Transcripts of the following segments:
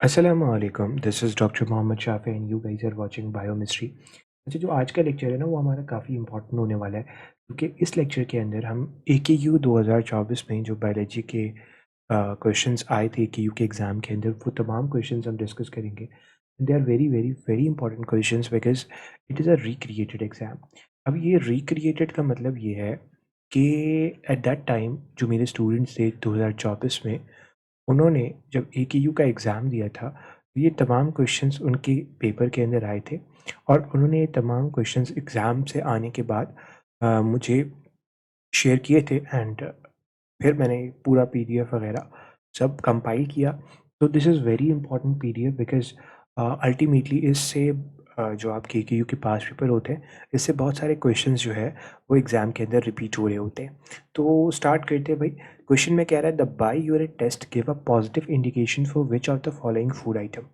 अस्सलामु अलैकुम, this is doctor Mohammad Shafi and you guys are watching biochemistry. अच्छा, जो आज का लेक्चर है ना वो हमारा काफ़ी इम्पोर्टेंट होने वाला है, क्योंकि इस लेक्चर के अंदर हम एकेयू 2024 में जो बायोलॉजी के क्वेश्चंस आए थे एकेयू के एग्ज़ाम के अंदर, वो तमाम क्वेश्चंस हम डिस्कस करेंगे। They are very very very important questions because it is a recreated exam. अब ये रिक्रिएटेड का मतलब ये है कि एट दैट टाइम जो मेरे स्टूडेंट्स थे 2024 में, उन्होंने जब एकेयू का एग्ज़ाम दिया था, तो ये तमाम क्वेश्चंस उनके पेपर के अंदर आए थे और उन्होंने ये तमाम क्वेश्चंस एग्ज़ाम से आने के बाद मुझे शेयर किए थे एंड फिर मैंने पूरा पीडीएफ वगैरह सब कंपाइल किया। तो this is very important PDF because ultimately इससे जो आपके केयू के पास पेपर होते हैं, इससे बहुत सारे क्वेश्चंस जो है वो एग्ज़ाम के अंदर रिपीट हो रहे होते हैं। तो स्टार्ट करते हैं भाई। क्वेश्चन में कह रहा है the biuret test give a positive indication for which of the following food item.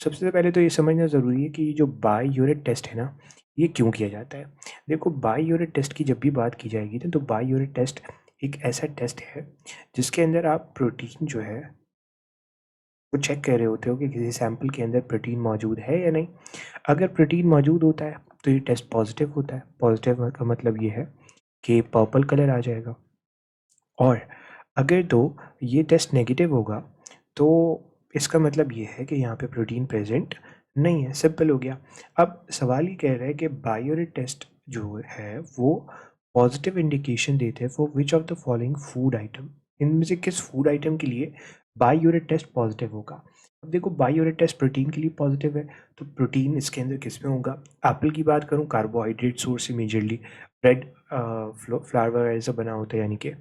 सबसे पहले तो ये समझना ज़रूरी है कि ये जो बाई यूनिट टेस्ट है ना, ये क्यों किया जाता है। देखो, बाई यूनिट टेस्ट की जब भी बात की जाएगी ना, तो बाई यूनिट टेस्ट एक ऐसा टेस्ट है जिसके अंदर आप प्रोटीन जो है वो चेक कर रहे होते हो कि किसी सैंपल के अंदर प्रोटीन मौजूद है या नहीं। अगर प्रोटीन मौजूद होता है तो ये टेस्ट पॉजिटिव होता है। पॉजिटिव का मतलब ये है कि पर्पल कलर आ जाएगा। और अगर तो ये टेस्ट नेगेटिव होगा तो इसका मतलब ये है कि यहाँ पे प्रोटीन प्रेजेंट नहीं है। सिंपल हो गया। अब सवाल ये कह रहा है कि बायोरिट टेस्ट जो है वो पॉजिटिव इंडिकेशन देते हैं for which of the following food item. इनमें से किस फूड आइटम के लिए बायोरिट टेस्ट पॉजिटिव होगा। अब देखो, बायोरिट टेस्ट प्रोटीन के लिए पॉजिटिव है, तो प्रोटीन इसके अंदर किस में होगा। एप्पल की बात करूँ, कार्बोहाइड्रेट सोर्स से मेजरली ब्रेड फ्लावर वगैरह से बना होता है, यानी कि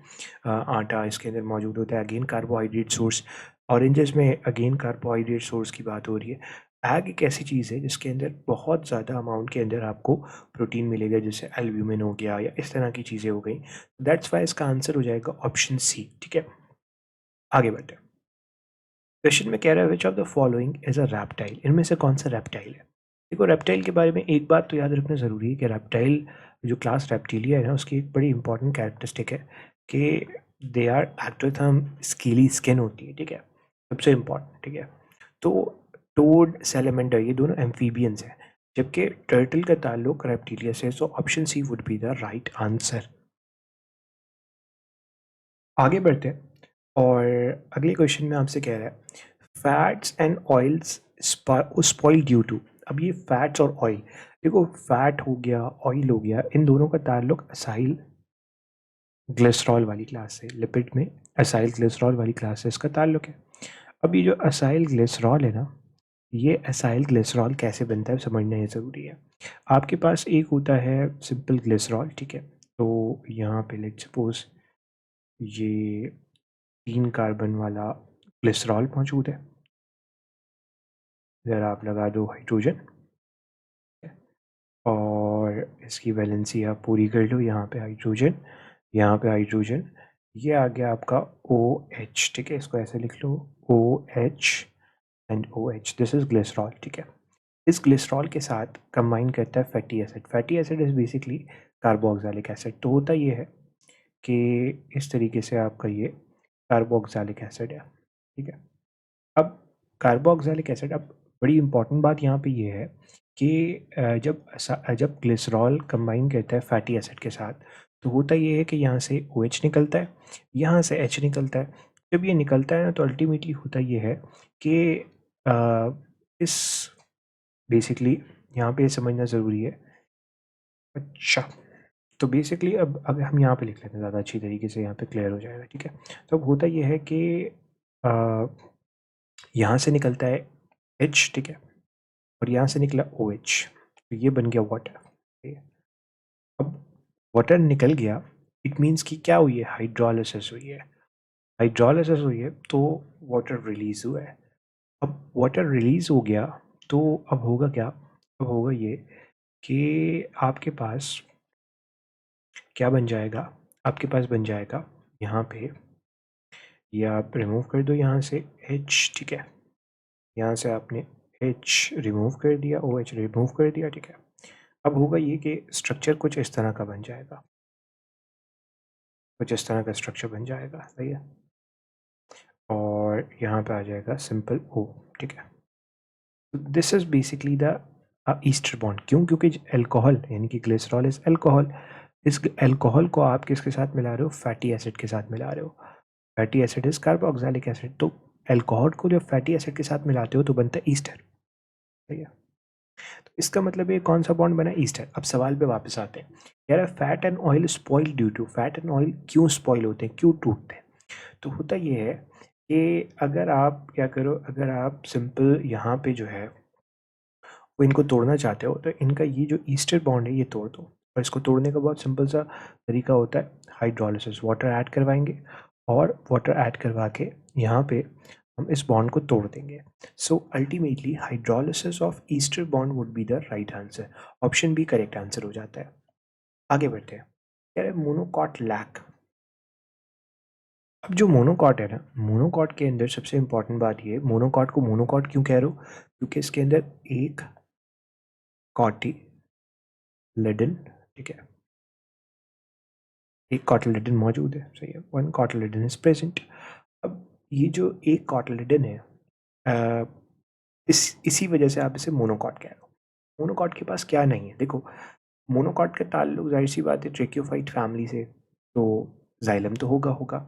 आटा इसके अंदर मौजूद होता है, अगेन कार्बोहाइड्रेट सोर्स। ऑरेंजेस में अगेन कार्बोहाइड्रेट सोर्स की बात हो रही है। एग एक ऐसी चीज़ है जिसके अंदर बहुत ज़्यादा अमाउंट के अंदर आपको प्रोटीन मिलेगा, जैसे एल्ब्यूमिन हो गया या इस तरह की चीज़ें हो गई। दैट्स वाई इसका आंसर हो जाएगा ऑप्शन सी। ठीक है, आगे बढ़ते हैं। क्वेश्चन में कह रहा है which of the following is a reptile. इनमें से कौन सा रैप्टाइल है। देखो, रैप्टाइल के बारे में एक बात तो याद रखना ज़रूरी है कि रैप्टाइल जो क्लास रैप्टिलिया है ना, उसकी एक बड़ी इंपॉर्टेंट कैरेक्टरिस्टिक है कि they are ectotherm scaly skin होती है। ठीक है, सबसे इम्पॉर्टेंट। ठीक है, तो टोड सैलेमेंडर ये दोनों एम्फीबियंस हैं, जबकि टर्टल का ताल्लुक रेप्टिलिया से। So option C would be the right answer. आगे बढ़ते हैं और अगले क्वेश्चन में आपसे कह रहा है fats and oils spoil due to. अब ये फैट्स और ऑयल, देखो फैट हो गया, ऑयल हो गया, इन दोनों का ताल्लुक असाइल ग्लिसरॉल वाली क्लास से। लिपिड में असाइल ग्लिसरॉल वाली क्लास से इसका ताल्लुक है। अब ये जो असाइल ग्लिसरॉल है ना, ये असाइल ग्लिसरॉल कैसे बनता है समझना ये ज़रूरी है। आपके पास एक होता है सिंपल ग्लिसरॉल। ठीक है, तो यहाँ पे लेट्स सपोज ये 3 कार्बन वाला ग्लिसरॉल मौजूद है। ज़रा आप लगा दो हाइड्रोजन और इसकी वैलेंसी आप पूरी कर लो। यहाँ पे हाइड्रोजन, यहाँ पे हाइड्रोजन, ये आ गया आपका OH। ठीक है, इसको ऐसे लिख लो, OH and OH, this is glycerol. ठीक है, इस ग्लिसरॉल के साथ कंबाइन करता है fatty acid. Fatty acid is basically carboxylic acid. तो होता ये है कि इस तरीके से आपका ये कार्बोक्सिलिक एसिड है। ठीक है, अब कार्बोक्सिलिक एसिड, अब बड़ी इंपॉर्टेंट बात यहाँ पे ये है कि जब ग्लिसरॉल कंबाइन करता है फैटी एसिड के साथ, तो होता ये है कि यहाँ से OH निकलता है, यहाँ से H निकलता है। जब ये निकलता है ना, तो अल्टीमेटली होता ये है कि अ, इस बेसिकली यहाँ पे समझना ज़रूरी है। अच्छा, तो बेसिकली अब अगर हम यहाँ पे लिख लेते हैं ज़्यादा अच्छी तरीके से, यहाँ पे क्लियर हो जाएगा। ठीक है, तो अब होता ये है कि यहाँ से निकलता है H। ठीक है, और यहाँ से निकला OH, तो ये बन गया वाटर। ठीक है, अब वाटर निकल गया, इट मीन्स कि क्या हुई है, हाइड्रोलिसिस हुई है। हाइड्रोलिसिस हुई है तो वाटर रिलीज हुआ है। अब वाटर रिलीज हो गया तो अब होगा क्या, अब होगा ये कि आपके पास क्या बन जाएगा, आपके पास बन जाएगा यहाँ पे, ये आप रिमूव कर दो यहाँ से H। ठीक है, यहाँ से आपने H रिमूव कर दिया, OH रिमूव कर दिया। ठीक है, अब होगा ये कि स्ट्रक्चर कुछ इस तरह का बन जाएगा, कुछ इस तरह का स्ट्रक्चर बन जाएगा। सही है, और यहाँ पे आ जाएगा सिंपल O, ठीक है। This is basically the ester bond. क्यों? क्योंकि अल्कोहल यानी कि ग्लिसरॉल इज अल्कोहल। इस अल्कोहल को आप किसके साथ मिला रहे हो? फैटी एसिड के साथ मिला रहे हो। Fatty acid is carboxylic acid. तो अल्कोहल को जब फैटी एसिड के साथ मिलाते हो तो बनता है ईस्टर, सही है। तो इसका मतलब ये कौन सा बॉन्ड बना? ईस्टर। अब सवाल पे वापस आते हैं। कह रहा है fat and oil spoil due to. Fat and oil क्यों स्पॉइल होते हैं, क्यों टूटते हैं? तो होता ये है कि अगर आप क्या करो, अगर आप सिंपल यहाँ पे जो है वो इनको तोड़ना चाहते हो तो इनका ये जो ईस्टर बॉन्ड है ये तोड़ दो। और इसको तोड़ने का बहुत सिंपल सा तरीका होता है, हाइड्रोलिसिस। वाटर ऐड करवाएंगे और वाटर ऐड करवा के यहाँ पे हम इस बॉन्ड को तोड़ देंगे। So ultimately hydrolysis of ester bond would be the right answer. Option B correct answer हो जाता है। आगे बढ़ते हैं। कह रहे मोनोकॉट लैक। अब जो मोनोकॉट है ना, मोनोकॉट के अंदर सबसे इंपॉर्टेंट बात ये, मोनोकॉट को मोनोकॉट क्यों कह रहे हो? क्योंकि इसके अंदर एक कॉटी लेडन, ठीक है, एक कॉटिलिडन मौजूद है, सही है। One cotyledon is present. अब ये जो एक कॉटिलिडन है, अ, इसी वजह से आप इसे मोनोकॉट कह रहे हो। मोनोकॉट के पास क्या नहीं है? देखो, मोनोकॉट का ताल्लुक जाहिर सी बात है ट्रेक्योफाइट फैमिली से, तो जाइलम तो होगा होगा।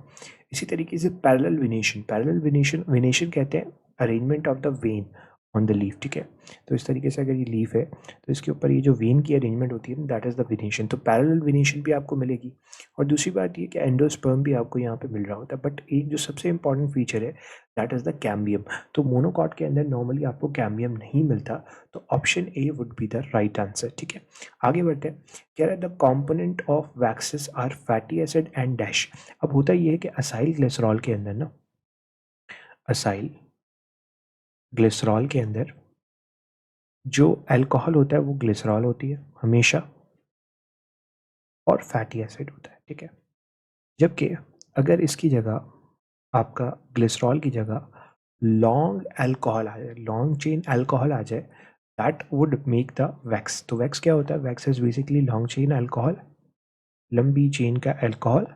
इसी तरीके से पैरेलल विनेशन, पैरेलल विनेशन, विनेशन कहते हैं arrangement of the when on the leaf, ठीक है। तो इस तरीके से अगर ये लीफ है तो इसके ऊपर ये जो वेन की अरेंजमेंट होती है दैट इज़ द विनेशन। तो पैरेलल विनेशन भी आपको मिलेगी। और दूसरी बात ये कि एंडोस्पर्म भी आपको यहाँ पे मिल रहा होता है। बट एक जो सबसे इंपॉर्टेंट फीचर है दैट इज़ द कैम्बियम। तो मोनोकॉट के अंदर नॉर्मली आपको कैम्बियम नहीं मिलता। तो option A would be the right answer, ठीक है। आगे बढ़ते हैं। कह रहा है the component of waxes are fatty acid and dash. अब होता ये है कि असाइल ग्लिसरॉल के अंदर ना, असाइल ग्लिसरॉल के अंदर जो अल्कोहल होता है वो ग्लिसरॉल होती है हमेशा, और फैटी एसिड होता है, ठीक है। जबकि अगर इसकी जगह आपका ग्लिसरॉल की जगह लॉन्ग अल्कोहल आ जाए, लॉन्ग चेन अल्कोहल आ जाए, that would make the wax. तो वैक्स क्या होता है? Wax is basically long chain alcohol, लंबी चेन का अल्कोहल,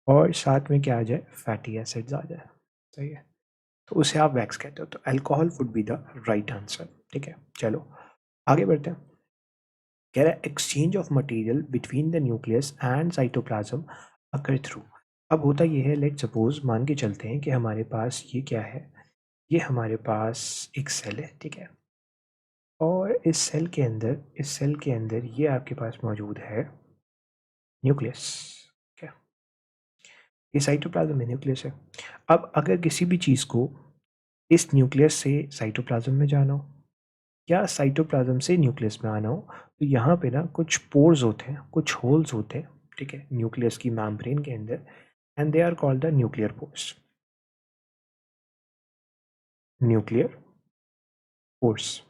और साथ में क्या आ जाए? फैटी एसिड्स आ जाए, सही है। तो उसे आप वैक्स कहते हो। तो alcohol would be the right answer, ठीक है। चलो आगे बढ़ते हैं। कह रहा है exchange of material between the nucleus and cytoplasm occur through. अब होता ये है, लेट सपोज मान के चलते हैं कि हमारे पास ये क्या है, ये हमारे पास एक सेल है, ठीक है। और इस सेल के अंदर, इस सेल के अंदर ये आपके पास मौजूद है न्यूक्लियस, ठीक है। ये साइटोप्लाज्म में न्यूक्लियस है। अब अगर किसी भी चीज़ को इस न्यूक्लियस से साइटोप्लाज्म में जाना हो या साइटोप्लाज्म से न्यूक्लियस में आना हो, तो यहाँ पे ना कुछ पोर्स होते हैं, कुछ होल्स होते हैं, ठीक है, न्यूक्लियस की मेम्ब्रेन के अंदर, and they are called the nuclear pores. Nuclear pores.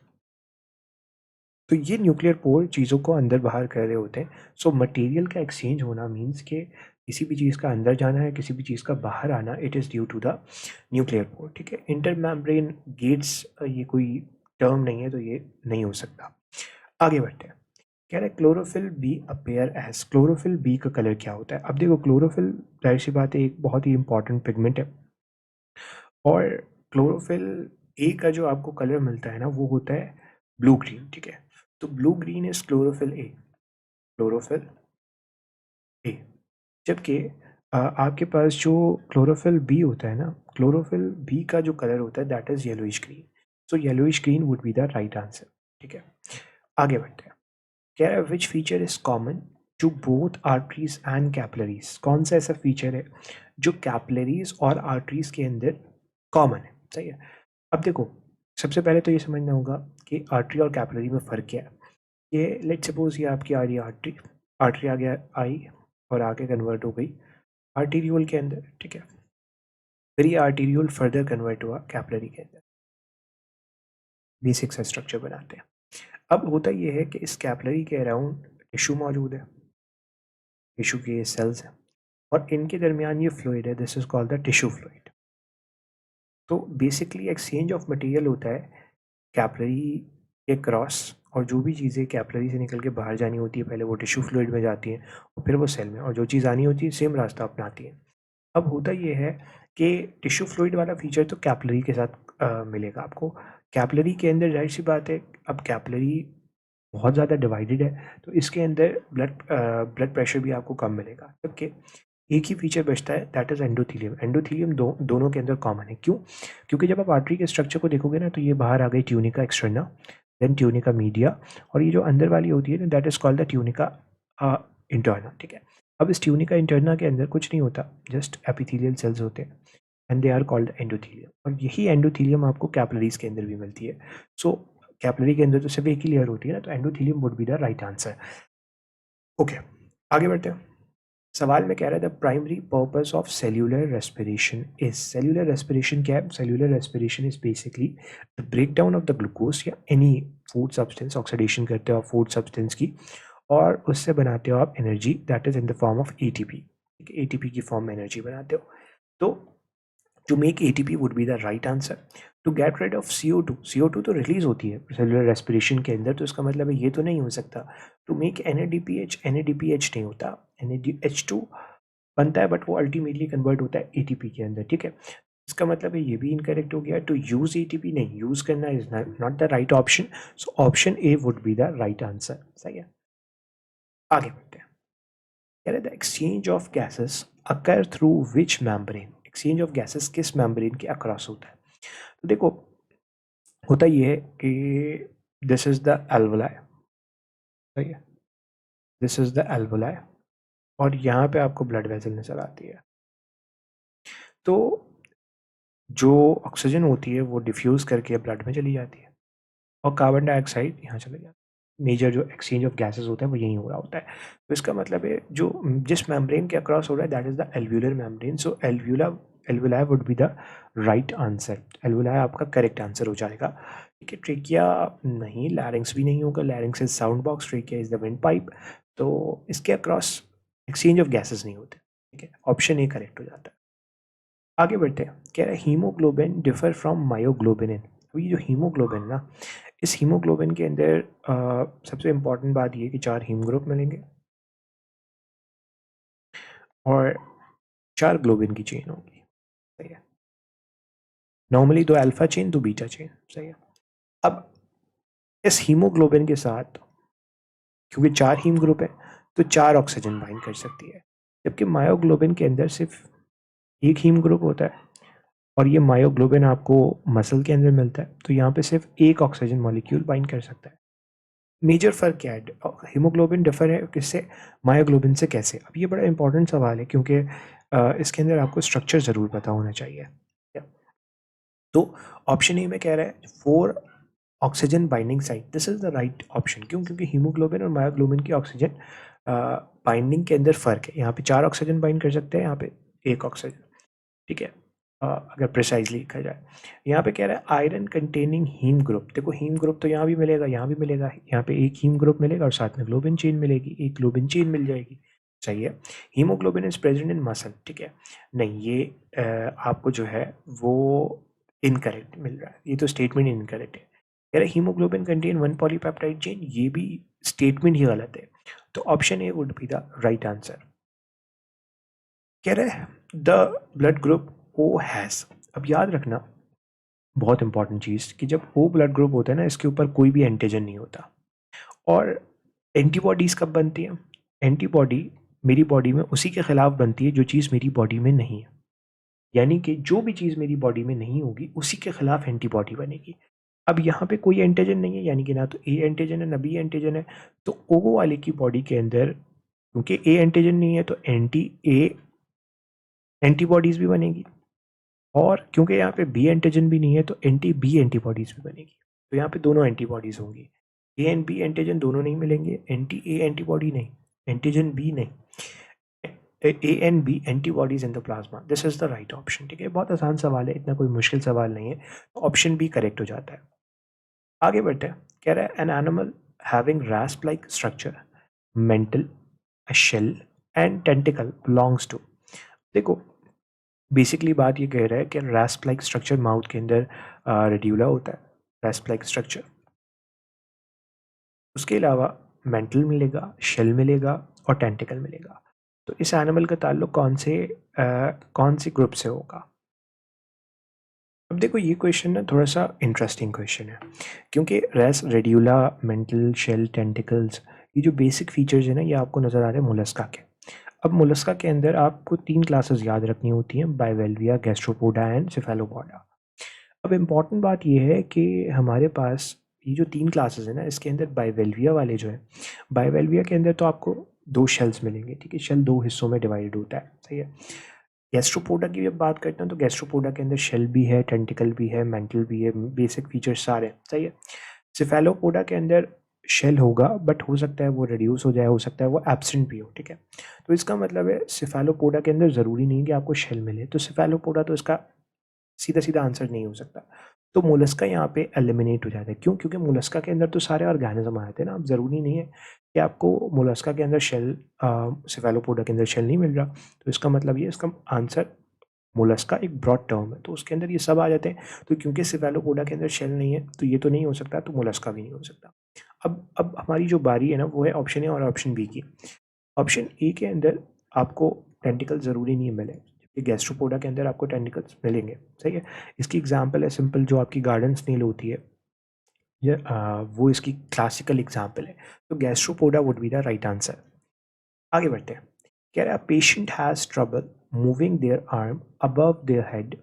तो ये न्यूक्लियर पोर चीज़ों को अंदर बाहर कर रहे होते हैं। सो मटेरियल का एक्सचेंज होना मीन्स के किसी भी चीज़ का अंदर जाना है, किसी भी चीज़ का बाहर आना, it is due to the nuclear pore, ठीक है। इंटर मेम्ब्रेन गेट्स ये कोई टर्म नहीं है, तो ये नहीं हो सकता। आगे बढ़ते हैं। कह रहे chlorophyll B appear as. Chlorophyll B का कलर क्या होता है? अब देखो, क्लोरोफिल जाहिर सी बात है एक बहुत ही इंपॉर्टेंट पिगमेंट है, और क्लोरोफिल ए का जो आपको कलर मिलता है ना वो होता है ब्लू ग्रीन, ठीक है। तो blue green is chlorophyll a, chlorophyll a. जबकि आपके पास जो क्लोरोफिल बी होता है ना, क्लोरोफिल बी का जो कलर होता है that is yellowish green. So yellowish green would be the right answer, ठीक है। आगे बढ़ते हैं। क्या है which feature is common to both arteries and capillaries. कौन सा ऐसा फीचर है जो कैपिलरीज और आर्टरीज के अंदर कॉमन है, सही है। अब देखो, सबसे पहले तो ये समझना होगा कि आर्टरी और कैपिलरी में फ़र्क क्या है। ये लेट सपोज ये आपकी आ रही है आर्टरी, आर्टरी आ गया आई और आगे कन्वर्ट हो गई आर्टीरियोल के अंदर, ठीक है। फिर ये आर्टीरियोल फर्दर कन्वर्ट हुआ कैपिलरी के अंदर। बेसिक सा स्ट्रक्चर बनाते हैं। अब होता ये है कि इस कैपिलरी के अराउंड टिश्यू मौजूद है, टिश्यू के ये सेल्स हैं, और इनके दरमियान ये फ्लूइड है, this is called the tissue fluid. तो बेसिकली एक्सचेंज ऑफ मटेरियल होता है कैपिलरी के क्रॉस, और जो भी चीज़ें कैपिलरी से निकल के बाहर जानी होती है पहले वो टिश्यू फ्लूइड में जाती हैं और फिर वो सेल में, और जो चीज़ आनी होती है सेम रास्ता अपनाती है। अब होता ये है कि टिश्यू फ्लूइड वाला फीचर तो कैपिलरी के साथ मिलेगा आपको। कैपिलरी के अंदर जाहिर सी बात है, अब कैपिलरी बहुत ज़्यादा डिवाइडेड है, तो इसके अंदर ब्लड प्रेशर भी आपको कम मिलेगा। जबकि एक ही फीचर बचता है, दैट इज़ एंडोथीलियम। एंडोथीलियम दोनों के अंदर कॉमन है। क्यों? क्योंकि जब आप आर्टरी के स्ट्रक्चर को देखोगे ना, तो ये बाहर आ गई tunica externa, then tunica media, और ये जो अंदर वाली होती है ना, that is called the tunica interna. ठीक है, अब इस ट्यूनिका इंटरना के अंदर कुछ नहीं होता, जस्ट एपिथेलियल सेल्स होते हैं, and they are called endothelium. और यही एंडोथीलियम आपको कैपिलरीज के अंदर भी मिलती है। सो कैपिलरी के अंदर तो सिर्फ एक ही लेयर होती है ना, तो endothelium would be the right answer. Okay, आगे बढ़ते हैं। सवाल में कह रहा है the primary purpose of cellular respiration is. Cellular respiration क्या है? Cellular respiration is basically the break down of the glucose या एनी फूड सब्सटेंस। ऑक्सीडेशन करते हो आप फूड सब्सटेंस की, और उससे बनाते हो आप energy, that is in the form of ATP. ATP की फॉर्म में एनर्जी बनाते हो। तो to make ATP would be the right answer. To get rid of CO2, CO2 तो रिलीज होती है सेलुलर रेस्पिरेशन के अंदर, तो इसका मतलब है ये तो नहीं हो सकता। टू मेक NADPH, NADPH नहीं होता, NADH2 बनता है, बट वो अल्टीमेटली कन्वर्ट होता है ATP के अंदर। ठीक है, इसका मतलब है ये भी इनकरेक्ट हो गया। टू यूज ATP नहीं, यूज करना is not the right option. So option A would be the right answer. सही है, आगे बढ़ते हैं। कह रहे the exchange of gases occur through which membrane. Exchange of gases किस मेम्ब्रेन के अक्रॉस होता है? तो देखो, होता ये है कि दिस इज द एल्वोलाई, सही है, दिस इज द एल्वोलाई, और यहाँ पे आपको ब्लड वेसल नजर आती है। तो जो ऑक्सीजन होती है वो डिफ्यूज करके ब्लड में चली जाती है, और कार्बन डाइऑक्साइड यहाँ चले जाता है। मेजर जो एक्सचेंज ऑफ गैसेस होता है वो यहीं हो रहा होता है। तो इसका मतलब है जो जिस मेम्ब्रेन के अक्रॉस हो रहा है, that is the alveolar membrane. So alveoli would be the right answer. Alveoli आपका करेक्ट आंसर हो जाएगा। ठीक है, ट्रेकिया नहीं, लैरिंग्स भी नहीं होगा, लैरिंग्स is sound box, trachea is the wind pipe. तो इसके अक्रॉस एक्सचेंज ऑफ गैसेस नहीं होते। ठीक है, ऑप्शन ए करेक्ट हो जाता है। आगे बढ़ते हैं। कह रहे हैं हीमोग्लोबिन डिफर फ्रॉम मायोग्लोबिन। अब ये जो हीमोग्लोबिन ना, इस हीमोग्लोबिन के अंदर सबसे इम्पॉर्टेंट बात ये कि 4 हीम ग्रुप मिलेंगे और 4 ग्लोबिन की चेन होगी। सही है, normally 2 alpha chain 2 beta chain. सही है, अब इस हीमोग्लोबिन के साथ क्योंकि 4 हीम ग्रुप है, तो 4 ऑक्सीजन बाइंड कर सकती है, जबकि मायोग्लोबिन के अंदर सिर्फ एक हीम ग्रुप होता है, और ये मायोग्लोबिन आपको मसल के अंदर मिलता है, तो यहाँ पे सिर्फ एक ऑक्सीजन मॉलिक्यूल बाइंड कर सकता है। मेजर फ़र्क क्या है? हीमोग्लोबिन डिफर है किससे? मायोग्लोबिन से। कैसे? अब ये बड़ा इंपॉर्टेंट सवाल है, क्योंकि इसके अंदर आपको स्ट्रक्चर ज़रूर पता होना चाहिए। तो ऑप्शन ए में कह रहा है 4 oxygen binding site, this is the right option. क्यों? क्योंकि हीमोग्लोबिन और मायोग्लोबिन की ऑक्सीजन बाइंडिंग के अंदर फ़र्क है। यहाँ पे 4 ऑक्सीजन बाइंड कर सकते हैं, यहाँ पे 1 ऑक्सीजन। ठीक है, अगर प्रिसाइजली लिखा जाए। यहाँ पे कह रहा है आयरन कंटेनिंग हीम ग्रुप। देखो, हीम ग्रुप तो यहाँ भी मिलेगा, यहाँ भी मिलेगा। यहाँ पे एक हीम ग्रुप मिलेगा और साथ में ग्लोबिन चेन मिलेगी, एक ग्लोबिन चेन मिल जाएगी। सही है, haemoglobin is present in muscle. ठीक है, नहीं, ये आपको जो है वो इनकरेक्ट मिल रहा है, ये तो स्टेटमेंट इनकरेक्ट है। कह रहा है हीमोग्लोबिन कंटेन 1 पॉलीपेप्टाइड चेन, ये भी स्टेटमेंट ही गलत है। तो option A would be the right answer. कह रहे हैं the blood group O has. अब याद रखना बहुत इंपॉर्टेंट चीज़ कि जब ओ ब्लड ग्रुप होता है ना, इसके ऊपर कोई भी एंटीजन नहीं होता। और एंटीबॉडीज़ कब बनती हैं? एंटीबॉडी मेरी बॉडी में उसी के खिलाफ बनती है जो चीज़ मेरी बॉडी में नहीं है। यानी कि जो भी चीज़ मेरी बॉडी में नहीं होगी उसी के खिलाफ एंटीबॉडी बनेगी। अब यहाँ पे कोई एंटीजन नहीं है, यानी कि ना तो ए एंटीजन है ना बी एंटीजन है, तो ओ वाले की बॉडी के अंदर क्योंकि ए एंटीजन नहीं है, तो एंटी ए एंटीबॉडीज़ भी बनेगी, और क्योंकि यहाँ पे बी एंटीजन भी नहीं है, तो एंटी बी एंटीबॉडीज़ भी बनेगी। तो यहाँ पे दोनों एंटीबॉडीज़ होंगी। ए एंड बी एंटीजन दोनों नहीं मिलेंगे, एंटी ए एंटीबॉडी नहीं, एंटीजन बी नहीं, A and B antibodies in the plasma. This is the right option. ठीक है, बहुत आसान सवाल है, इतना कोई मुश्किल सवाल नहीं है, ऑप्शन बी करेक्ट हो जाता है। आगे बढ़ते हैं। कह रहा है an animal having rasp like structure, mantle, a shell and tentacle belongs to। देखो, बेसिकली बात ये कह रहा है कि रैस्प लाइक स्ट्रक्चर माउथ के अंदर रेड्यूला होता है, रैस्प लाइक स्ट्रक्चर। उसके अलावा मेंटल मिलेगा, शेल मिलेगा और टेंटिकल मिलेगा। तो इस एनिमल का ताल्लुक कौन से ग्रुप से होगा? अब देखो ये क्वेश्चन ना थोड़ा सा इंटरेस्टिंग क्वेश्चन है, क्योंकि रेस, रेडियोला, मेंटल, शेल, टेंटिकल्स, ये जो बेसिक फीचर्स है ना ये आपको नज़र आ रहे हैं मोलस्का के। अब मोलस्का के अंदर आपको 3 क्लासेस याद रखनी होती हैं, बाइवेल्विया, गैस्ट्रोपोडा एंड सेफेलोपोडा। अब इम्पॉर्टेंट बात ये है कि हमारे पास ये जो 3 क्लासेस है ना इसके अंदर बाइवेल्विया वाले जो है, बाइवेल्विया के अंदर तो आपको 2 शेल्स मिलेंगे, ठीक है? शेल 2 हिस्सों में डिवाइड होता है, सही है? गैस्ट्रोपोडा की जब बात करते हैं तो गैस्ट्रोपोडा के अंदर शेल भी है, टेंटिकल भी है, मेंटल भी है, बेसिक फीचर्स सारे हैं, सही है? सिफेलोपोडा के अंदर शेल होगा बट हो सकता है वो रिड्यूस हो जाए, हो सकता है वो एब्सेंट भी हो, ठीक है? तो इसका मतलब है सिफेलोपोडा के अंदर ज़रूरी नहीं कि आपको शेल मिले, तो सिफेलोपोडा तो इसका सीधा-सीधा आंसर नहीं हो सकता। तो मोलस्का यहाँ पे एलिमिनेट हो जाता है, क्यों? क्योंकि मोलस्का के अंदर तो सारे ऑर्गेनिज़्म आते हैं ना, अब ज़रूरी नहीं है कि आपको मोलस्का के अंदर शेल सिफेलोपोडा के अंदर शेल नहीं मिल रहा, तो इसका मतलब ये इसका आंसर मोलस्का एक ब्रॉड टर्म है, तो उसके अंदर ये सब आ जाते हैं, तो क्योंकि सिफेलोपोडा के अंदर शेल नहीं है, तो ये तो नहीं हो सकता, तो मोलस्का भी नहीं हो सकता। अब हमारी जो बारी है ना, वो है ऑप्शन ए और ऑप्शन बी की। ऑप्शन ए के अंदर आपको टेंटिकल ज़रूरी नहीं मिले, जबकि गैस्ट्रोपोडा के अंदर आपको टेंटिकल्स मिलेंगे, सही है? इसकी एग्ज़ाम्पल है सिंपल, जो आपकी गार्डन स्नेल होती है, या वो इसकी क्लासिकल एग्ज़ाम्पल है, तो Gastropoda would be the right answer. आगे बढ़ते हैं। कह रहा है patient has trouble moving their arm above their head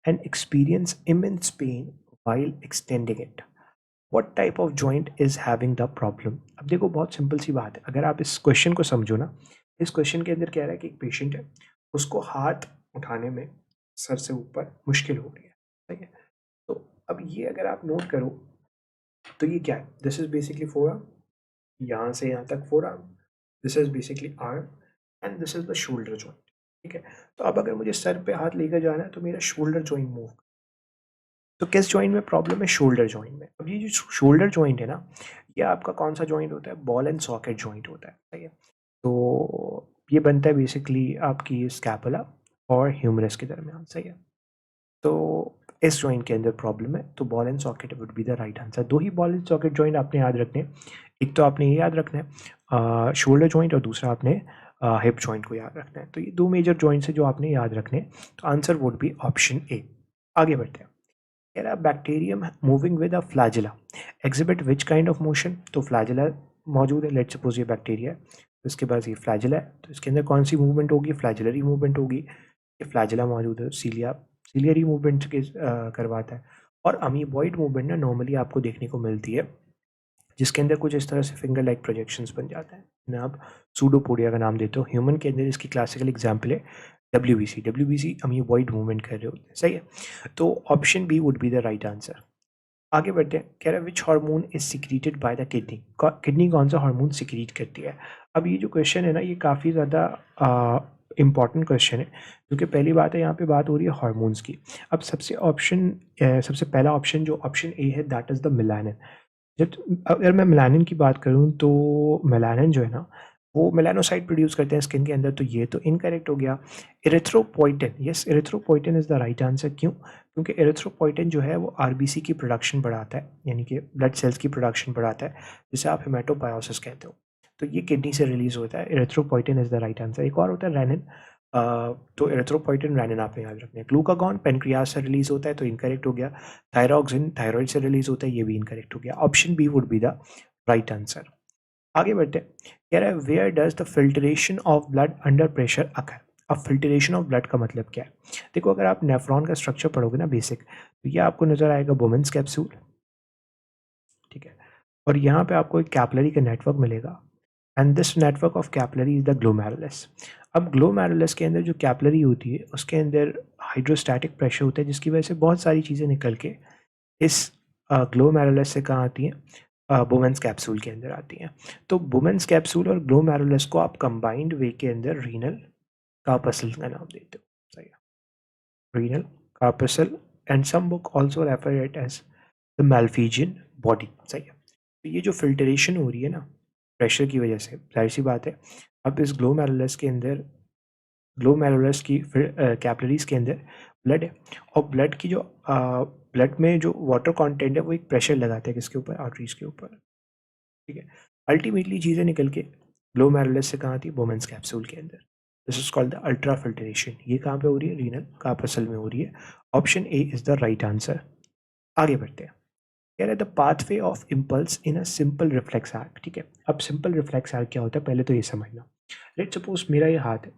and experience immense pain while extending it. What type of joint is having the problem? अब देखो बहुत सिंपल सी बात है, अगर आप इस क्वेश्चन को समझो ना, इस क्वेश्चन के अंदर कह रहा है कि एक पेशेंट है, उसको हाथ उठाने में सर से ऊपर मुश्किल हो रही है, ठीक है? तो अब ये अगर आप नोट करो तो ये क्या है, this is basically four arm, यहाँ से यहाँ तक four arm, this is basically arm and this is the shoulder joint, ठीक है? तो अब अगर मुझे सर पे हाथ लेकर जाना है तो मेरा शोल्डर जॉइंट मूव, तो किस जॉइंट में प्रॉब्लम है? शोल्डर जॉइंट में। अब ये जो शोल्डर जॉइंट है ना, ये आपका कौन सा जॉइंट होता है? बॉल एंड सॉकेट जॉइंट होता है, सही है? तो ये बनता है बेसिकली आपकी स्कैपुला और ह्यूमरस के दरमियान, सही है? तो इस जॉइंट के अंदर प्रॉब्लम है, तो ball and socket would be the right answer. दो ही बॉल एंड सॉकेट जॉइंट आपने याद रखने हैं, एक तो आपने ये याद रखना है शोल्डर जॉइंट, और दूसरा आपने हिप जॉइंट को याद रखना है। तो ये दो मेजर जॉइंट्स है जो आपने याद रखने हैं, तो answer would be option A. आगे बढ़ते हैं। कह रहा है bacterium moving with a flagella exhibit which kind of motion? तो फ्लैजिला मौजूद है, लेट्स सपोज ये बैक्टीरिया है, तो इसके पास ये फ्लैजिला है, तो इसके अंदर कौन सी मूवमेंट होगी? फ्लैजिलरी मूवमेंट होगी। ये फ्लैजिला मौजूद है, सीलिया सीलियरी मूवमेंट के करवाता है। और अमीबॉइड मूवमेंट ना नॉर्मली आपको देखने को मिलती है, जिसके अंदर कुछ इस तरह से फिंगर लाइक प्रोजेक्शंस बन जाते हैं, जिन्हें आप सूडोपोडिया का नाम देते हो। ह्यूमन के अंदर इसकी क्लासिकल एग्जाम्पल है डब्ल्यूबीसी। डब्ल्यूबीसी अमीबॉइड मूवमेंट कर रहे होते हैं, सही है? तो option B would be the right answer. आगे बढ़ते हैं। कह रहा है which hormone is secreted by the kidney? Kidney कौन सा हार्मोन सिक्रीट करती है? अब ये जो क्वेश्चन है ना, ये काफ़ी ज़्यादा इम्पॉर्टेंट क्वेश्चन है, क्योंकि पहली बात है यहाँ पे बात हो रही है हार्मोन्स की। अब सबसे पहला ऑप्शन जो ऑप्शन ए है, दैट इज़ द मेलानिन। जब अगर मैं मेलानिन की बात करूँ तो मेलानिन जो है ना, वो मेलानोसाइट प्रोड्यूस करते हैं स्किन के अंदर, तो ये तो इनकरेक्ट हो गया। Erythropoietin, yes, erythropoietin is the right answer. क्यों? क्योंकि एरिथ्रोपोइटिन जो है वो आरबीसी की प्रोडक्शन बढ़ाता है, यानी कि ब्लड सेल्स की प्रोडक्शन बढ़ाता है, जिसे आप हेमाटोपायोसिस कहते हो। तो ये किडनी से रिलीज होता है। Erythropoietin is the right answer. एक और होता है रेनिन, तो एरिथ्रोपोइटिन रेनिन आपने याद रखना है। ग्लूकागॉन पेनक्रियाज से रिलीज होता है, तो इनकरेक्ट हो गया। थायरॉक्सिन थायराइड से रिलीज होता है, ये भी इनकरेक्ट हो गया। Option B would be the right answer. आगे बढ़ते हैं। कह रहा है where does the filtration of blood under pressure occur? अब फिल्ट्रेशन ऑफ ब्लड का मतलब क्या है? देखो अगर आप नेफ्रॉन का स्ट्रक्चर पढ़ोगे ना बेसिक, तो ये आपको नजर आएगा वुमेन्स कैप्सूल, ठीक है? और यहाँ पे आपको एक कैपिलरी का नेटवर्क मिलेगा, and this network of capillary is the glomerulus. अब ग्लोमेरुलस के अंदर जो कैपिलरी होती है उसके अंदर हाइड्रोस्टैटिक प्रेशर होता है, जिसकी वजह से बहुत सारी चीज़ें निकल के इस ग्लोमेरुलस से कहाँ आती हैं? वुमेन्स कैप्सूल के अंदर आती हैं। तो वुमेन्स कैप्सूल और ग्लोमेरुलस को आप कंबाइंड वे के अंदर रीनल कार्पसल का नाम देते हो, सही है? Renal corpuscle, and some book also refer it as the Malpighian body, सही है? तो ये जो फिल्ट्रेशन हो रही है ना प्रेशर की वजह से, जाहिर सी बात है, अब इस ग्लोमेरुलस के अंदर, ग्लोमेरुलस की फिर कैपिलरीज के अंदर ब्लड है, और ब्लड की जो ब्लड में जो वाटर कंटेंट है वो एक प्रेशर लगाता है किसके ऊपर? आर्टरीज के ऊपर, ठीक है? अल्टीमेटली चीज़ें निकल के ग्लोमेरुलस से कहाँ आती है? वुमेन्स कैप्सूल के अंदर। This is called the ultra filtration. ये कहाँ पे हो रही है? रीनल कार्पसल में हो रही है। Option A is the right answer. आगे बढ़ते हैं। कह रहे the pathway of impulse in a simple reflex arc. ठीक है, अब सिंपल रिफ्लेक्स आर्क क्या होता है पहले तो ये समझना। लेट सपोज मेरा ये हाथ है,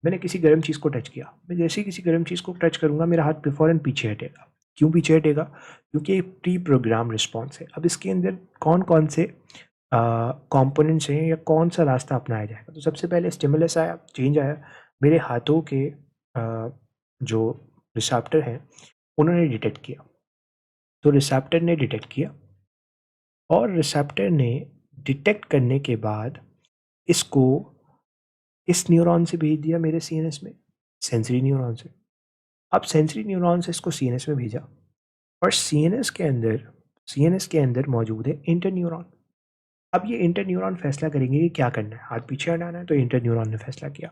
मैंने किसी गर्म चीज़ को टच किया, मैं जैसे ही किसी गर्म चीज़ को टच करूंगा मेरा हाथ फ़ौरन पीछे हटेगा। क्यों पीछे हटेगा? क्योंकि ये प्री प्रोग्राम रिस्पॉन्स है। अब इसके अंदर कौन कौन से कंपोनेंट्स हैं या कौन सा रास्ता अपनाया जाएगा? तो सबसे पहले स्टिमुलस आया, चेंज आया, मेरे हाथों के जो रिसेप्टर हैं उन्होंने डिटेक्ट किया। तो रिसेप्टर ने डिटेक्ट किया और रिसेप्टर ने डिटेक्ट करने के बाद इसको इस न्यूरॉन से भेज दिया मेरे सीएनएस में, सेंसरी न्यूरॉन से। अब सेंसरी न्यूरॉन से इसको सीएनएस में भेजा और सीएनएस के अंदर मौजूद है इंटर न्यूरॉन। अब ये इंटर न्यूरॉन फैसला करेंगे कि क्या करना है, हाथ पीछे हटाना है, तो इंटर न्यूरॉन ने फैसला किया।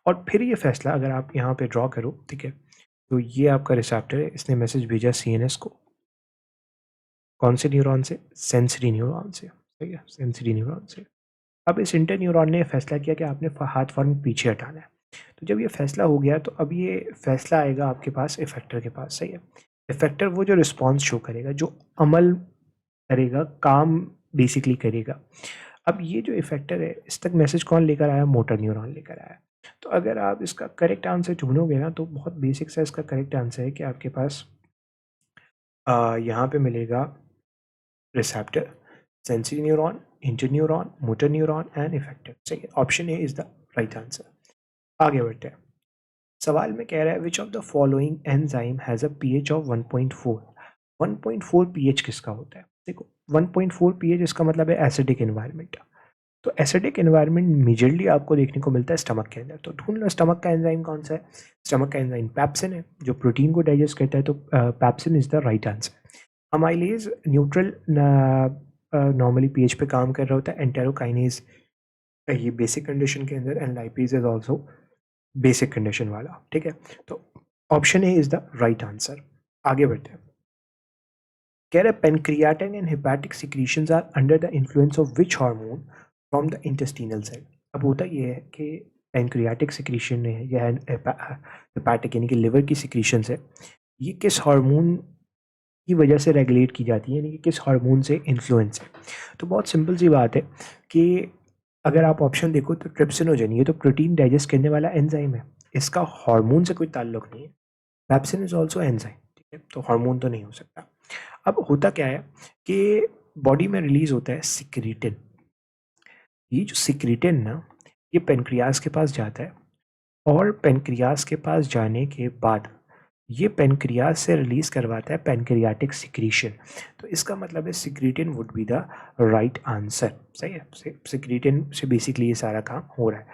और फिर ये फैसला अगर आप यहाँ पे ड्रॉ करो, ठीक है, तो ये आपका रिसेप्टर है, इसने मैसेज भेजा सीएनएस को। कौन से न्यूरॉन से? सेंसरी न्यूरॉन से। सही है, सेंसरी न्यूरॉन से। अब इस इंटर न्यूरॉन ने फैसला किया कि आपने हाथ फ़ौरन पीछे हटाना है। तो जब ये फैसला हो गया तो अब ये फैसला आएगा आपके पास इफेक्टर के पास। सही है, इफेक्टर वो जो रिस्पॉन्स शो करेगा, जो अमल करेगा, काम बेसिकली करेगा। अब ये जो इफेक्टर है इस तक मैसेज कौन लेकर आया? मोटर न्यूरॉन लेकर आया। तो अगर आप इसका करेक्ट आंसर ढूंढोगे ना तो बहुत बेसिक सा इसका करेक्ट आंसर है कि आपके पास यहाँ पे मिलेगा receptor, sensory neuron, interneuron, motor neuron and effector. सही है, option A is the right answer. आगे बढ़ते हैं। सवाल में कह रहा है which of the following enzyme has a pH of 1.4। 1.4 pH किसका होता है? देखो 1.4 पीएच इसका मतलब है एसिडिक एनवायरनमेंट। तो एसिडिक एनवायरनमेंट मेजरली आपको देखने को मिलता है स्टमक के अंदर। तो ढूंढ लो स्टमक का एंजाइम कौन सा है। स्टमक का एंजाइम पैप्सिन है जो प्रोटीन को डाइजेस्ट करता है, तो pepsin is the right answer. Amylase neutral normally pH पे काम कर रहा होता है। एंटेरोकाइनेज ये बेसिक कंडीशन के अंदर, and lipase is also basic condition वाला। ठीक है, तो option A is the right answer. आगे बढ़ते हैं। कह रहे pancreatic and hepatic secretions are under the influence of which hormone from the intestinal cell. अब होता ये है कि पेनक्रियाटिक सिक्रीशन है या हेपेटिक यानी कि लिवर की सिक्रीशंस है, ये किस हार्मोन की वजह से रेगुलेट की जाती है, यानी कि किस हार्मोन से इन्फ्लुएंस है। तो बहुत सिंपल सी बात है कि अगर आप ऑप्शन देखो तो ट्रिप्सिनोजन, ये तो प्रोटीन डाइजेस्ट करने वाला एंजाइम है, इसका हार्मोन से कोई ताल्लुक नहीं है। पैप्सिन इज ऑल्सो एंजाइम, ठीक है, तो हार्मोन तो नहीं हो सकता। अब होता क्या है कि बॉडी में रिलीज होता है सिक्रीटिन। ये जो सिक्रीटिन ना, ये पेनक्रियास के पास जाता है और पेनक्रियास के पास जाने के बाद ये पेनक्रियास से रिलीज करवाता है पेनक्रियाटिक सिक्रीशन। तो इसका मतलब है secretin would be the right answer. सही है, सिक्रीटिन से बेसिकली ये सारा काम हो रहा है।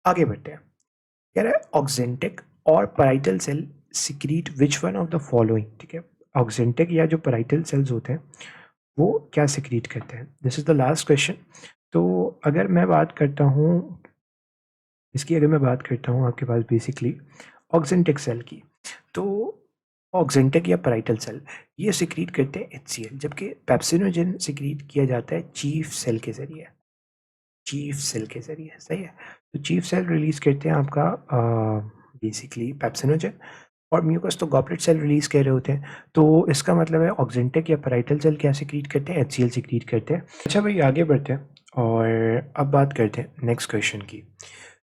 आगे बढ़ते हैं। कह रहा है ऑक्जेंटिक और parietal cell secrete which one of the following. ठीक है, ऑक्जेंटिक या जो पैराइटल सेल्स होते हैं वो क्या सिक्रीट करते हैं? This is the last question. तो अगर मैं बात करता हूँ आपके पास बेसिकली ऑक्जेंटिक सेल की, तो ऑक्जेंटिक या पैराइटल सेल ये सिक्रीट करते हैं HCl, जबकि पेप्सिनोजन सिक्रीट किया जाता है चीफ सेल के जरिए। सही है, तो चीफ सेल रिलीज करते हैं आपका बेसिकली पेप्सिनोजन, और म्यूकस तो गॉबलेट सेल रिलीज कर रहे होते हैं। तो इसका मतलब है ऑक्जेंटिक या पैराइटल सेल क्या सिक्रीट करते हैं? HCl सिक्रीट करते हैं। अच्छा भाई, आगे बढ़ते हैं और अब बात करते हैं नेक्स्ट क्वेश्चन की।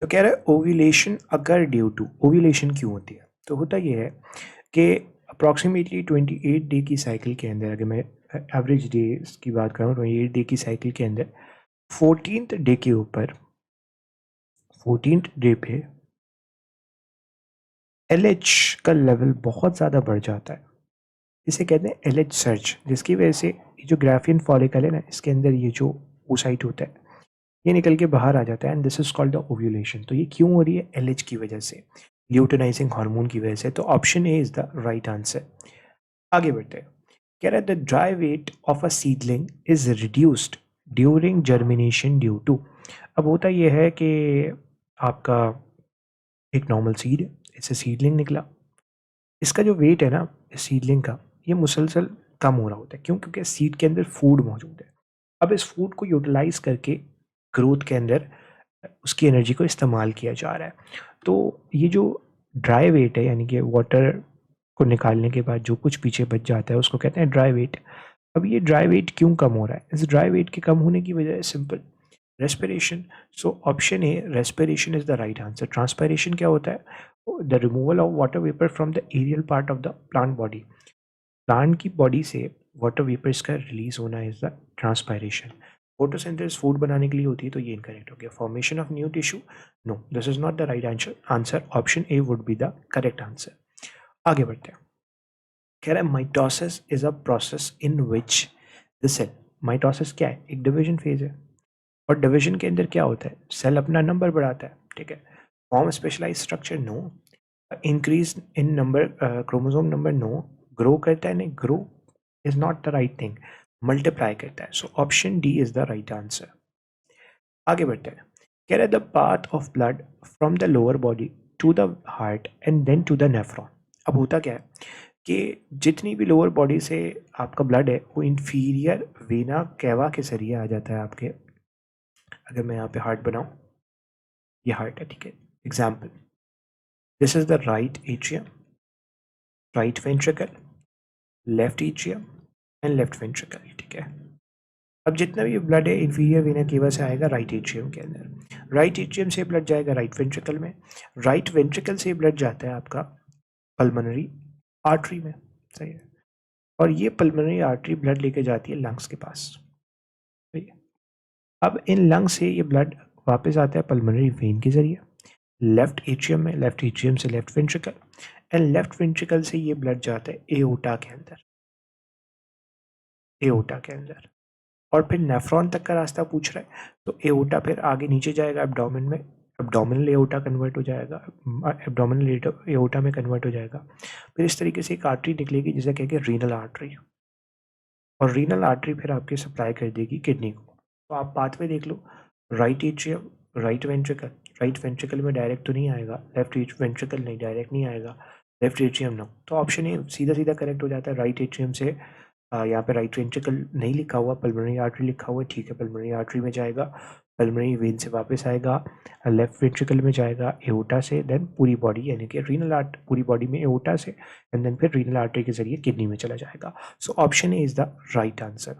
तो कह रहा है ओव्यूलेशन अगर ड्यू टू, ओव्यूलेशन क्यों होती है? तो होता ये है कि अप्रॉक्सीमेटली 28 डे की साइकिल के अंदर, अगर मैं एवरेज डेज की बात करूँ 28 डे की साइकिल के अंदर 14th डे के ऊपर 14th डे पे LH का लेवल बहुत ज़्यादा बढ़ जाता है। इसे कहते हैं LH सर्च, जिसकी वजह से ये जो ग्राफियन फॉलिकल है ना, इसके अंदर ये जो ओसाइट होता है ये निकल के बाहर आ जाता है, and this is called the ovulation. तो ये क्यों हो रही है? LH की वजह से, ल्यूटिनाइजिंग हार्मोन की वजह से। तो option A is the right answer. आगे बढ़ते हैं। कह रहा है the dry weight of a seedling is reduced during germination due to. अब होता यह है कि आपका एक नॉर्मल सीड है, इससे सीडलिंग निकला, इसका जो वेट है ना इस सीडलिंग का, ये मुसलसल कम हो रहा होता है। क्यों? क्योंकि सीड के अंदर फूड मौजूद है। अब इस फूड को यूटिलाइज करके ग्रोथ के अंदर उसकी एनर्जी को इस्तेमाल किया जा रहा है। तो ये जो ड्राई वेट है, यानी कि वाटर को निकालने के बाद जो कुछ पीछे बच जाता है उसको कहते हैं ड्राई वेट। अब ये ड्राई वेट क्यों कम हो रहा है? इस ड्राई वेट के कम होने की वजह है simple, respiration. So option A, respiration is the right answer. Transpiration क्या होता है? The removal of water vapour from the aerial part of the plant body. Plant की बॉडी से वाटर वेपर्स का रिलीज होना is the transpiration. Photosynthesis food बनाने के लिए होती है, तो ये इनकरेक्ट हो गया। Formation of new tissue, no, this is not the right answer. Option A would be the correct answer. आगे बढ़ते हैं। कह रहा है mitosis is a process in which the cell, mitosis क्या है? एक डिवीजन फेज है, और डिवीजन के अंदर क्या होता है? सेल अपना नंबर बढ़ाता है, ठीक है। Form specialise structure, no. Increase in number, chromosome number, no. Grow करता है, नहीं, grow is not the right thing. Multiply करता है, so option D is the right answer. आगे बढ़ते हैं। कह रहा है the path of blood from the lower body to the heart and then to the nephron. अब होता क्या है कि जितनी भी लोअर बॉडी से आपका ब्लड है वो इंफीरियर वेना कैवा के जरिए आ जाता है आपके। अगर मैं यहाँ पे हार्ट बनाऊँ, ये हार्ट है, ठीक है। Example, this is the right atrium, right ventricle, left atrium and left ventricle, ठीक है। अब जितना भी ब्लड है इंफीरियर वेना केवा से आएगा राइट एट्रियम के अंदर, राइट एट्रियम से ब्लड जाएगा राइट वेंट्रिकल में, राइट वेंट्रिकल से ब्लड जाता है आपका पल्मोनरी आर्टरी में, सही है। और ये पल्मोनरी आर्टरी ब्लड लेके जाती है लंग्स के पास, सही है। अब इन लंग्स से ये ब्लड वापस आता है पल्मोनरी वेन के जरिए लेफ्ट एट्रियम में, लेफ्ट एट्रियम से left ventricle, and left ventricle से ये ब्लड जाता है एओर्टा के अंदर, एओर्टा के अंदर, और फिर नेफ्रॉन तक का रास्ता पूछ रहा है, तो एओर्टा फिर आगे नीचे जाएगा एब्डोमेन में, एब्डोमिनल एओर्टा कन्वर्ट हो जाएगा, एब्डोमिनल एओर्टा में कन्वर्ट हो जाएगा। फिर इस तरीके से एक आर्टरी निकलेगी जिसे कहेंगे रीनल आर्टरी, और रीनल आर्टरी फिर आपकी सप्लाई कर देगी किडनी को। तो आप पाथवे देख लो, right atrium, right ventricle, right ventricle में डायरेक्ट तो नहीं आएगा, लेफ्ट वेंट्रिकल नहीं, डायरेक्ट नहीं आएगा, लेफ्ट एट्रियम नो, तो ऑप्शन ए सीधा सीधा करेक्ट हो जाता है। राइट एट्रियम से यहाँ पे राइट वेंट्रिकल नहीं लिखा हुआ, पल्मोनरी आर्टरी लिखा हुआ है, ठीक है, पल्मोनरी आर्टरी में जाएगा, पल्मोनरी वेन से वापस आएगा, लेफ्ट वेंट्रिकल में जाएगा एओर्टा से, देन पूरी बॉडी यानी कि रीनल आर्ट, पूरी बॉडी में एओर्टा से, एंड देन फिर रीनल आर्टरी के जरिए किडनी में चला जाएगा। सो option A is the right answer.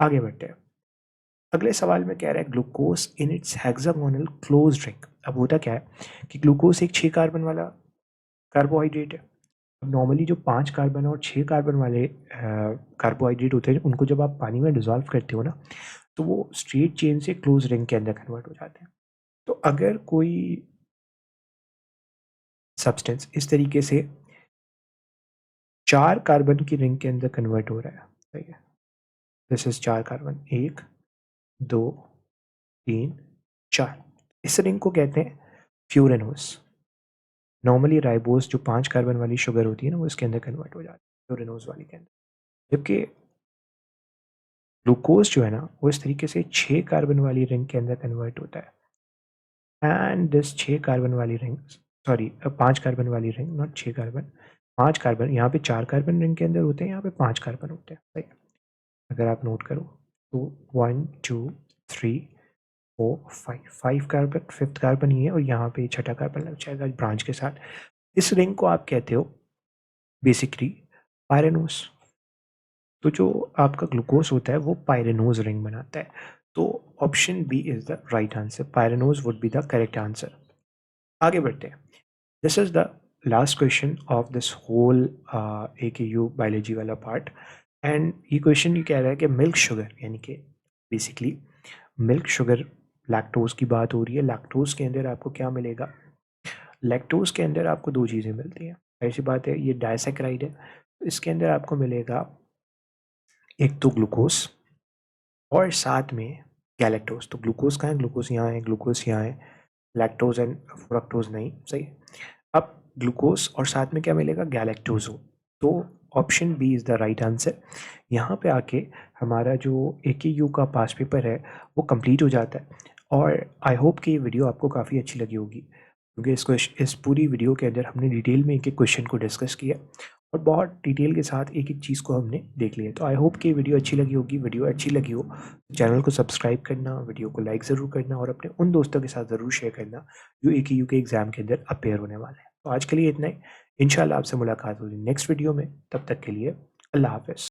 आगे बढ़ते हैं। अगले सवाल में कह रहा है glucose in its hexagonal closed ring. अब होता क्या है कि ग्लूकोज एक 6 कार्बन वाला कार्बोहाइड्रेट है। अब नॉर्मली जो 5 कार्बन और 6 कार्बन वाले कार्बोहाइड्रेट होते हैं, उनको जब आप पानी में डिजोल्व करते हो ना, तो वो स्ट्रेट चेन से क्लोज रिंग के अंदर कन्वर्ट हो जाते हैं। तो अगर कोई सब्सटेंस इस तरीके से 4 कार्बन की रिंग के अंदर कन्वर्ट हो रहा है, सही है, दिस इज 4 कार्बन, 1 2 3 4, इस रिंग को कहते हैं फ्यूरेनोस। नॉर्मली राइबोस जो 5 कार्बन वाली शुगर होती है ना, वो इसके अंदर कन्वर्ट हो जाती है फ्यूरेनोस वाली के अंदर, जबकि ग्लूकोज जो है ना वो इस तरीके से 6 कार्बन वाली रिंग के अंदर कन्वर्ट होता है। एंड दिस 6 कार्बन वाली रिंग, सॉरी 5 कार्बन वाली रिंग, नॉट 6 कार्बन, 5 कार्बन, यहाँ पे 4 कार्बन रिंग के अंदर होते हैं, यहाँ पे 5 कार्बन होते हैं, सही है। अगर आप नोट करो तो 1 2 3 4 5, 5 कार्बन, 5th कार्बन ये है, और यहाँ पे छठा कार्बन लग जाएगा ब्रांच के साथ। इस रिंग को आप कहते हो बेसिकली पायरेनोस। तो जो आपका ग्लूकोज होता है वो पायरेनोज रिंग बनाता है। तो option B is the right answer, pyrenoids would be the correct answer. आगे बढ़ते हैं। This is the last question of this whole AKU biology वाला पार्ट, एंड ये क्वेश्चन ये कह रहा है कि मिल्क शुगर, यानी कि बेसिकली मिल्क शुगर, लैक्टोज की बात हो रही है। लैक्टोज के अंदर आपको क्या मिलेगा? लैक्टोज के अंदर आपको 2 चीज़ें मिलती हैं, ऐसी बात है, ये डाइसैकेराइड है, तो इसके अंदर आपको मिलेगा एक तो ग्लूकोज और साथ में गैलेक्टोज। तो ग्लूकोज कहाँ है? ग्लूकोज यहाँ है, ग्लूकोज यहाँ है, लैक्टोज एंड फ्रक्टोज नहीं, सही। अब ग्लूकोज और साथ में क्या मिलेगा? गैलेक्टोज हो, तो option B is the right answer. यहाँ पे आके हमारा जो AKU का पास पेपर है वो कंप्लीट हो जाता है, और आई होप कि ये वीडियो आपको काफ़ी अच्छी लगी होगी, क्योंकि इस पूरी वीडियो के अंदर हमने डिटेल में एक एक क्वेश्चन को डिस्कस किया, और बहुत डिटेल के साथ एक-एक चीज़ को हमने देख लिया। तो आई होप कि वीडियो अच्छी लगी होगी। वीडियो अच्छी लगी हो तो चैनल को सब्सक्राइब करना, वीडियो को लाइक ज़रूर करना और अपने उन दोस्तों के साथ ज़रूर शेयर करना जो एकेयू के एग्ज़ाम के अंदर अपेयर होने वाले हैं। तो आज के लिए इतना ही। इंशाल्लाह आपसे मुलाकात होगी नेक्स्ट वीडियो में। तब तक के लिए अल्लाह हाफ़िज़।